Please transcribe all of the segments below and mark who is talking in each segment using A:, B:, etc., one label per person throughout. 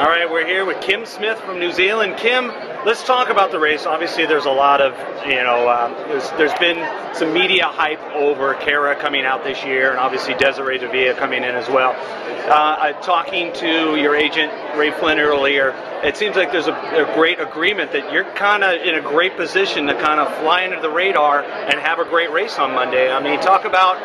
A: All right, we're here with Kim Smith from New Zealand. Kim, let's talk about the race. Obviously, there's a lot of, there's been some media hype over Kara coming out this year, and obviously Desiree de Villa coming in as well. Talking to your agent, Ray Flynn, earlier, it seems like there's a great agreement that you're kind of in a great position to kind of fly under the radar and have a great race on Monday. I mean, talk about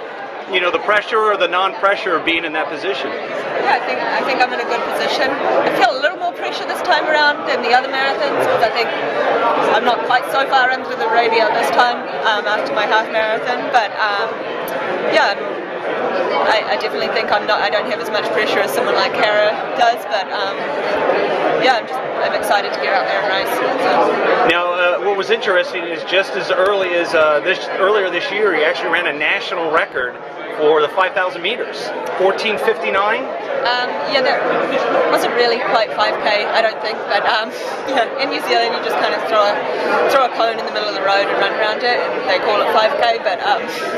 A: the pressure or the non-pressure of being in that position.
B: Yeah, I think I'm in a good position. I feel a little more pressure this time around than the other marathons because I think I'm not quite so far under the radar this time after my half marathon. But yeah, I definitely think I don't have as much pressure as someone like Kara does. But yeah, I'm excited to get out there and race. So.
A: Now, what was interesting is just as early as earlier this year, he actually ran a national record for the 5,000 meters, 14:59.
B: Yeah, that wasn't really quite 5K, I don't think. But yeah, in New Zealand, you just kind of throw a cone in the middle of the road and run around it, and they call it 5K. But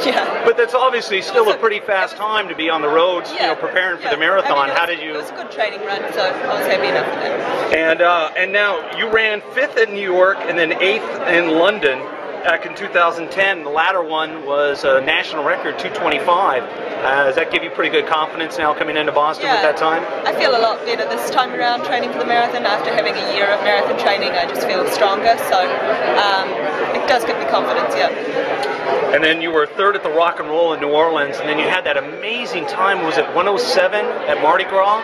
B: yeah.
A: But that's obviously still a pretty fast time to be on the roads, preparing for the marathon.
B: I mean,
A: How did you?
B: It was a good training run, so I was happy enough with it.
A: And now you ran 5th in New York and then 8th in London back in 2010. The latter one was a national record, 2:25. Does that give you pretty good confidence now coming into Boston with that time?
B: I feel a lot better this time around training for the marathon. After having a year of marathon training, I just feel stronger. So it does give me confidence, yeah.
A: And then you were 3rd at the Rock and Roll in New Orleans, and then you had that amazing time. Was it 1:07 at Mardi Gras?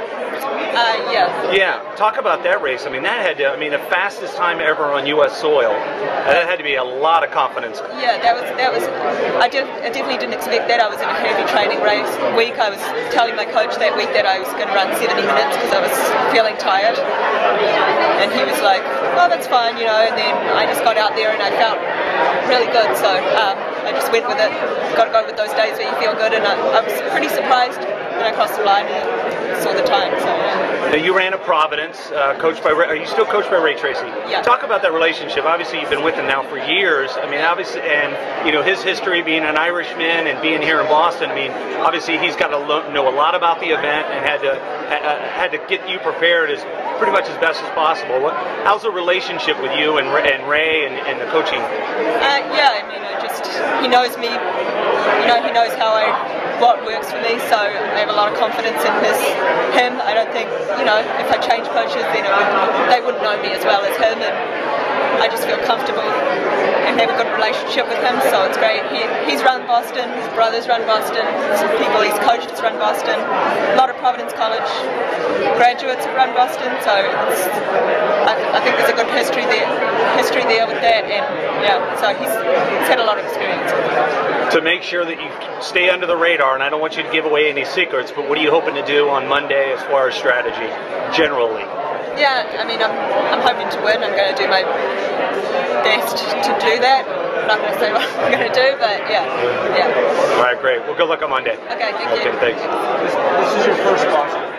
B: Yeah.
A: Yeah. Talk about that race. I mean, that had to, the fastest time ever on U.S. soil. That had to be a lot of confidence.
B: Yeah, that was. I definitely didn't expect that. I was in a heavy training race week. I was telling my coach that week that I was going to run 70 minutes because I was feeling tired, and he was like, "Oh, that's fine," And then I just got out there and I felt really good. So I just went with it. Got to go with those days where you feel good, and I was pretty surprised when I crossed the line and saw the time. So yeah.
A: Now you ran at Providence, coached by Ray. Are you still coached by Ray Tracy?
B: Yeah.
A: Talk about that relationship. Obviously, you've been with him now for years. I mean, obviously, and his history being an Irishman and being here in Boston. I mean, obviously, he's got to know a lot about the event and had to get you prepared as pretty much as best as possible. How's the relationship with you and Ray and the coaching?
B: Yeah, he knows me. He knows what works for me. So I have a lot of confidence in him. I don't think if I change coaches, then they wouldn't know me as well as him. And I just feel comfortable and have a good relationship with him, so it's great. He's run Boston, his brothers run Boston, some people he's coached has run Boston, a lot of Providence College graduates have run Boston, so I think there's a good history there with that, and yeah, so he's had a lot of experience with it.
A: To make sure that you stay under the radar, and I don't want you to give away any secrets, but what are you hoping to do on Monday as far as strategy, generally?
B: Yeah, I'm hoping to win. I'm going to do my best to do that. I'm not going to say what I'm going to do, but yeah.
A: All right, great. Well, good luck on Monday.
B: Okay, thank you.
A: Okay, thanks.
C: This is your first Boston.